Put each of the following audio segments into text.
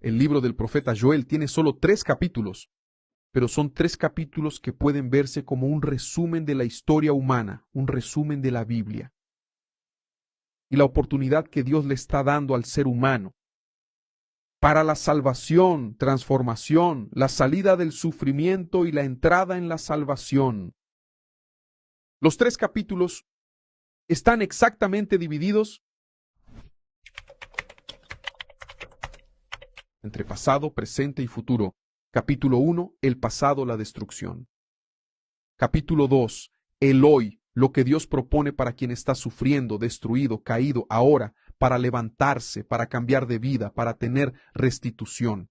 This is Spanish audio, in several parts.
El libro del profeta Joel tiene solo 3 capítulos, pero son 3 capítulos que pueden verse como un resumen de la historia humana, un resumen de la Biblia. Y la oportunidad que Dios le está dando al ser humano para la salvación, transformación, la salida del sufrimiento y la entrada en la salvación. Los 3 capítulos están exactamente divididos entre pasado, presente y futuro. Capítulo 1, el pasado, la destrucción. Capítulo 2, el hoy, lo que Dios propone para quien está sufriendo, destruido, caído, ahora, para levantarse, para cambiar de vida, para tener restitución.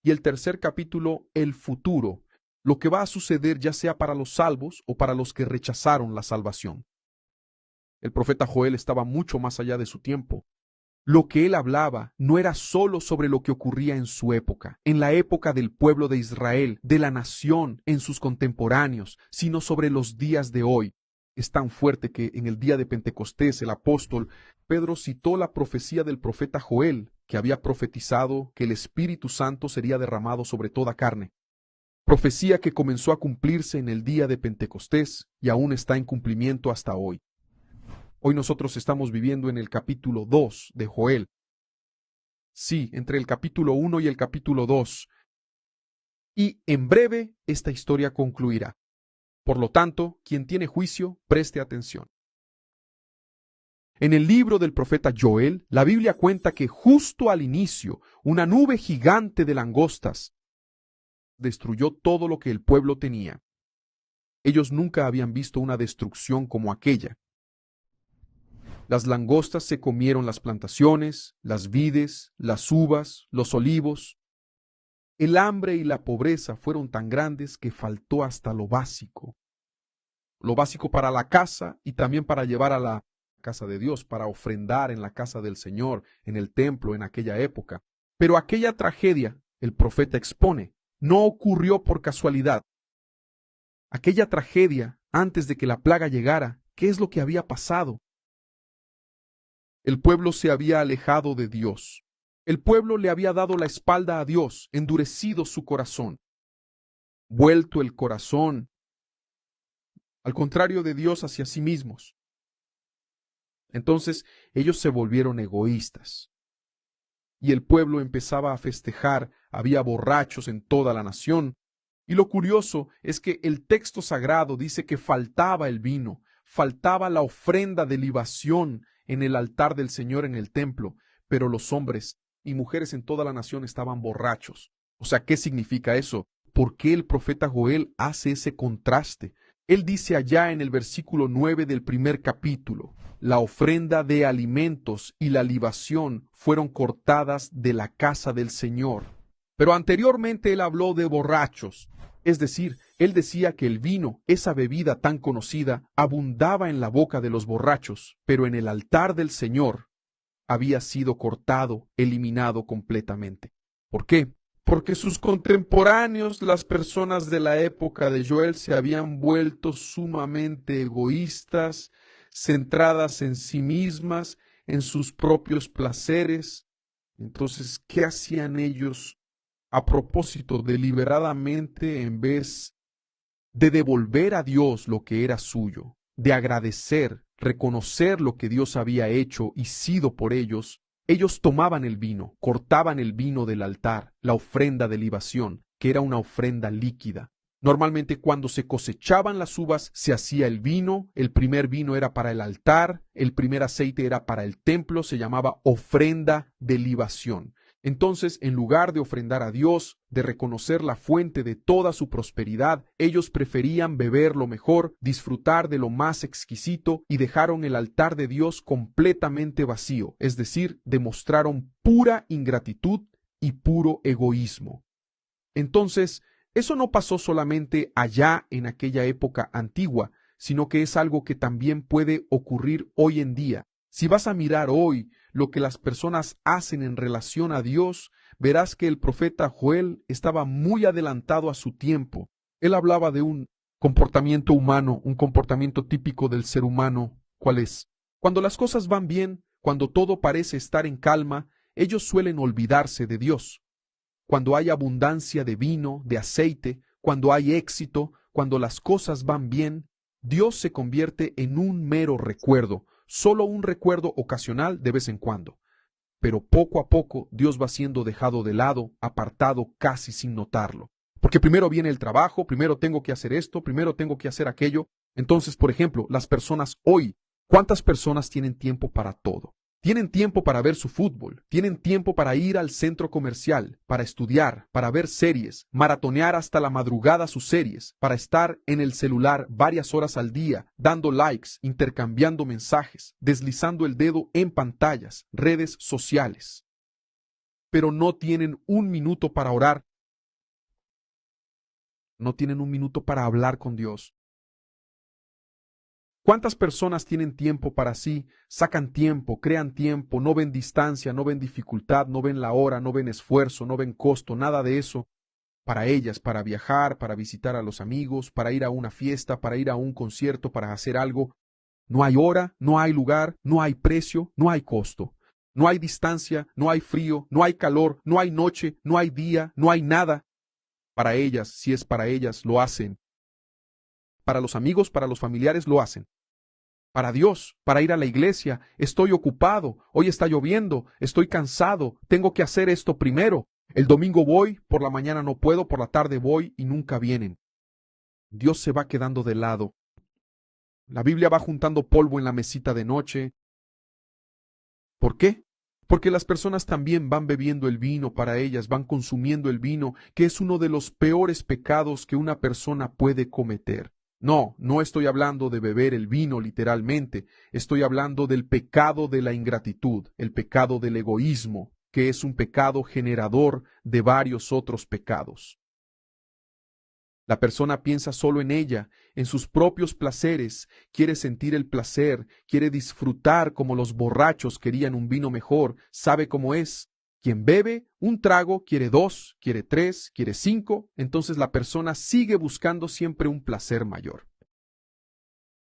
Y el tercer capítulo, el futuro, lo que va a suceder ya sea para los salvos o para los que rechazaron la salvación. El profeta Joel estaba mucho más allá de su tiempo. Lo que él hablaba no era solo sobre lo que ocurría en su época, en la época del pueblo de Israel, de la nación, en sus contemporáneos, sino sobre los días de hoy. Es tan fuerte que en el día de Pentecostés el apóstol Pedro citó la profecía del profeta Joel, que había profetizado que el Espíritu Santo sería derramado sobre toda carne. Profecía que comenzó a cumplirse en el día de Pentecostés y aún está en cumplimiento hasta hoy. Hoy nosotros estamos viviendo en el capítulo 2 de Joel. Sí, entre el capítulo 1 y el capítulo 2. Y en breve esta historia concluirá. Por lo tanto, quien tiene juicio, preste atención. En el libro del profeta Joel, la Biblia cuenta que justo al inicio, una nube gigante de langostas destruyó todo lo que el pueblo tenía. Ellos nunca habían visto una destrucción como aquella. Las langostas se comieron las plantaciones, las vides, las uvas, los olivos. El hambre y la pobreza fueron tan grandes que faltó hasta lo básico. Lo básico para la casa y también para llevar a la casa de Dios, para ofrendar en la casa del Señor, en el templo en aquella época. Pero aquella tragedia, el profeta expone, no ocurrió por casualidad. Aquella tragedia, antes de que la plaga llegara, ¿qué es lo que había pasado? El pueblo se había alejado de Dios. El pueblo le había dado la espalda a Dios, endurecido su corazón, vuelto el corazón, al contrario de Dios, hacia sí mismos. Entonces ellos se volvieron egoístas. Y el pueblo empezaba a festejar, había borrachos en toda la nación. Y lo curioso es que el texto sagrado dice que faltaba el vino, faltaba la ofrenda de libación en el altar del Señor en el templo, pero los hombres y mujeres en toda la nación estaban borrachos. O sea, ¿qué significa eso? ¿Por qué el profeta Joel hace ese contraste? Él dice allá en el versículo 9 del primer capítulo, la ofrenda de alimentos y la libación fueron cortadas de la casa del Señor. Pero anteriormente él habló de borrachos, es decir, él decía que el vino, esa bebida tan conocida, abundaba en la boca de los borrachos, pero en el altar del Señor había sido cortado, eliminado completamente. ¿Por qué? Porque sus contemporáneos, las personas de la época de Joel, se habían vuelto sumamente egoístas, centradas en sí mismas, en sus propios placeres. Entonces, ¿qué hacían ellos a propósito deliberadamente en vez de devolver a Dios lo que era suyo, de agradecer, reconocer lo que Dios había hecho y sido por ellos? Ellos tomaban el vino, cortaban el vino del altar, la ofrenda de libación, que era una ofrenda líquida. Normalmente cuando se cosechaban las uvas se hacía el vino, el primer vino era para el altar, el primer aceite era para el templo, se llamaba ofrenda de libación. Entonces, en lugar de ofrendar a Dios, de reconocer la fuente de toda su prosperidad, ellos preferían beber lo mejor, disfrutar de lo más exquisito y dejaron el altar de Dios completamente vacío, es decir, demostraron pura ingratitud y puro egoísmo. Entonces, eso no pasó solamente allá en aquella época antigua, sino que es algo que también puede ocurrir hoy en día. Si vas a mirar hoy lo que las personas hacen en relación a Dios, verás que el profeta Joel estaba muy adelantado a su tiempo. Él hablaba de un comportamiento humano, un comportamiento típico del ser humano. ¿Cuál es? Cuando las cosas van bien, cuando todo parece estar en calma, ellos suelen olvidarse de Dios. Cuando hay abundancia de vino, de aceite, cuando hay éxito, cuando las cosas van bien, Dios se convierte en un mero recuerdo, solo un recuerdo ocasional de vez en cuando. Pero poco a poco Dios va siendo dejado de lado, apartado casi sin notarlo. Porque primero viene el trabajo, primero tengo que hacer esto, primero tengo que hacer aquello. Entonces, por ejemplo, las personas hoy, ¿cuántas personas tienen tiempo para todo? Tienen tiempo para ver su fútbol, tienen tiempo para ir al centro comercial, para estudiar, para ver series, maratonear hasta la madrugada sus series, para estar en el celular varias horas al día, dando likes, intercambiando mensajes, deslizando el dedo en pantallas, redes sociales. Pero no tienen un minuto para orar, no tienen un minuto para hablar con Dios. ¿Cuántas personas tienen tiempo para sí? Sacan tiempo, crean tiempo, no ven distancia, no ven dificultad, no ven la hora, no ven esfuerzo, no ven costo, nada de eso para ellas, para viajar, para visitar a los amigos, para ir a una fiesta, para ir a un concierto, para hacer algo. No hay hora, no hay lugar, no hay precio, no hay costo. No hay distancia, no hay frío, no hay calor, no hay noche, no hay día, no hay nada. Para ellas, si es para ellas, lo hacen. Para los amigos, para los familiares, lo hacen. Para Dios, para ir a la iglesia, estoy ocupado, hoy está lloviendo, estoy cansado, tengo que hacer esto primero. El domingo voy, por la mañana no puedo, por la tarde voy y nunca vienen. Dios se va quedando de lado. La Biblia va juntando polvo en la mesita de noche. ¿Por qué? Porque las personas también van bebiendo el vino para ellas, van consumiendo el vino, que es uno de los peores pecados que una persona puede cometer. No, no estoy hablando de beber el vino literalmente, estoy hablando del pecado de la ingratitud, el pecado del egoísmo, que es un pecado generador de varios otros pecados. La persona piensa solo en ella, en sus propios placeres, quiere sentir el placer, quiere disfrutar como los borrachos querían un vino mejor, sabe cómo es. Quien bebe un trago quiere 2, quiere 3, quiere 5, entonces la persona sigue buscando siempre un placer mayor.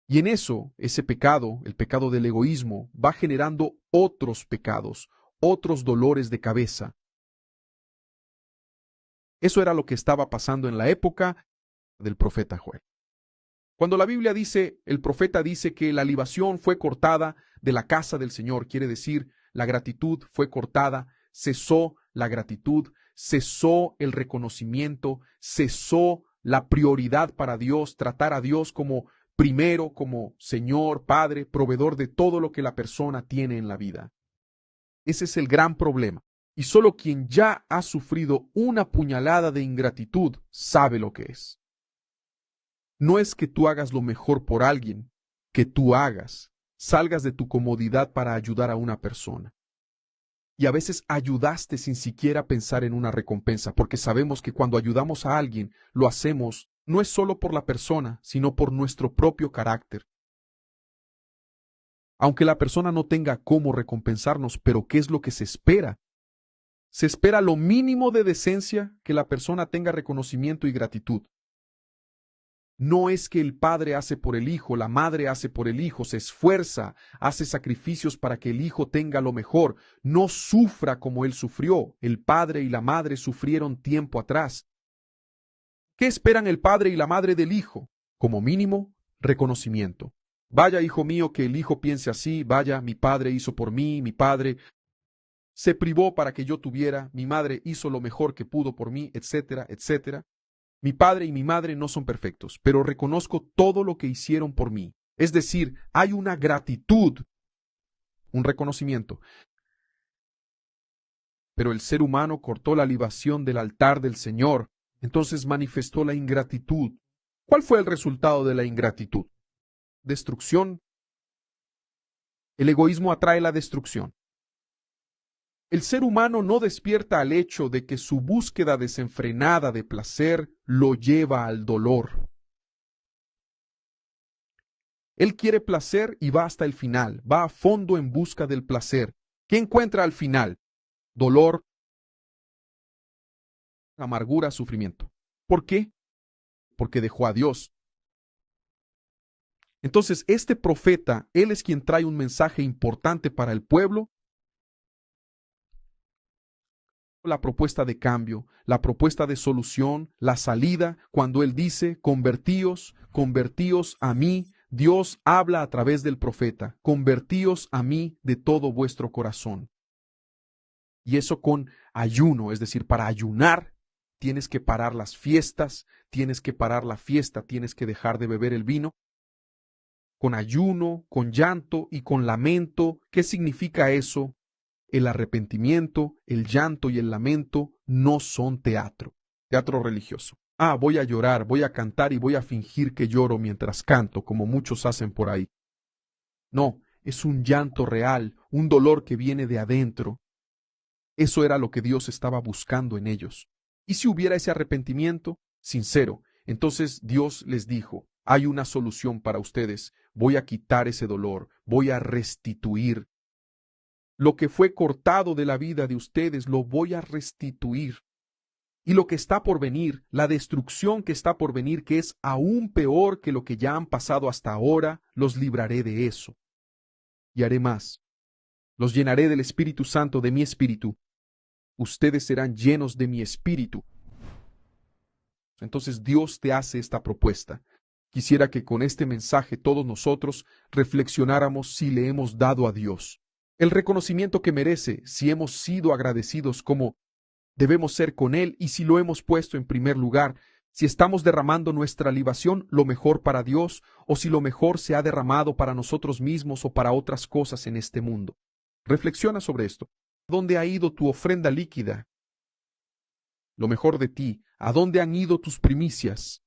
Y en eso, ese pecado, el pecado del egoísmo, va generando otros pecados, otros dolores de cabeza. Eso era lo que estaba pasando en la época del profeta Joel. Cuando la Biblia dice, el profeta dice que la libación fue cortada de la casa del Señor, quiere decir, la gratitud fue cortada, cesó la gratitud, cesó el reconocimiento, cesó la prioridad para Dios, tratar a Dios como primero, como Señor, Padre, proveedor de todo lo que la persona tiene en la vida. Ese es el gran problema. Y solo quien ya ha sufrido una puñalada de ingratitud sabe lo que es. No es que tú hagas lo mejor por alguien, que tú salgas de tu comodidad para ayudar a una persona. Y a veces ayudaste sin siquiera pensar en una recompensa, porque sabemos que cuando ayudamos a alguien, lo hacemos no es solo por la persona, sino por nuestro propio carácter. Aunque la persona no tenga cómo recompensarnos, pero ¿qué es lo que se espera? Se espera lo mínimo de decencia, que la persona tenga reconocimiento y gratitud. No es que el padre hace por el hijo, la madre hace por el hijo, se esfuerza, hace sacrificios para que el hijo tenga lo mejor, no sufra como él sufrió. El padre y la madre sufrieron tiempo atrás. ¿Qué esperan el padre y la madre del hijo? Como mínimo, reconocimiento. Vaya, hijo mío, que el hijo piense así, vaya, mi padre hizo por mí, mi padre se privó para que yo tuviera, mi madre hizo lo mejor que pudo por mí, etcétera, etcétera. Mi padre y mi madre no son perfectos, pero reconozco todo lo que hicieron por mí. Es decir, hay una gratitud, un reconocimiento. Pero el ser humano cortó la libación del altar del Señor, entonces manifestó la ingratitud. ¿Cuál fue el resultado de la ingratitud? Destrucción. El egoísmo atrae la destrucción. El ser humano no despierta al hecho de que su búsqueda desenfrenada de placer lo lleva al dolor. Él quiere placer y va hasta el final, va a fondo en busca del placer. ¿Qué encuentra al final? Dolor, amargura, sufrimiento. ¿Por qué? Porque dejó a Dios. Entonces, este profeta, él es quien trae un mensaje importante para el pueblo. la propuesta de cambio, la propuesta de solución, la salida, cuando Él dice, convertíos, convertíos a mí. Dios habla a través del profeta, convertíos a mí de todo vuestro corazón. Y eso con ayuno, es decir, para ayunar tienes que parar las fiestas, tienes que parar la fiesta, tienes que dejar de beber el vino. Con ayuno, con llanto y con lamento. ¿Qué significa eso? El arrepentimiento, el llanto y el lamento no son teatro religioso. Voy a llorar, voy a cantar y voy a fingir que lloro mientras canto, como muchos hacen por ahí. No, es un llanto real, un dolor que viene de adentro. Eso era lo que Dios estaba buscando en ellos. Y si hubiera ese arrepentimiento sincero, entonces Dios les dijo, hay una solución para ustedes, voy a quitar ese dolor, voy a restituir. Lo que fue cortado de la vida de ustedes, lo voy a restituir. Y lo que está por venir, la destrucción que está por venir, que es aún peor que lo que ya han pasado hasta ahora, los libraré de eso. Y haré más. Los llenaré del Espíritu Santo, de mi Espíritu. Ustedes serán llenos de mi Espíritu. Entonces Dios te hace esta propuesta. Quisiera que con este mensaje todos nosotros reflexionáramos si le hemos dado a Dios el reconocimiento que merece, si hemos sido agradecidos como debemos ser con Él y si lo hemos puesto en primer lugar, si estamos derramando nuestra libación lo mejor para Dios o si lo mejor se ha derramado para nosotros mismos o para otras cosas en este mundo. Reflexiona sobre esto. ¿A dónde ha ido tu ofrenda líquida? Lo mejor de ti. ¿A dónde han ido tus primicias?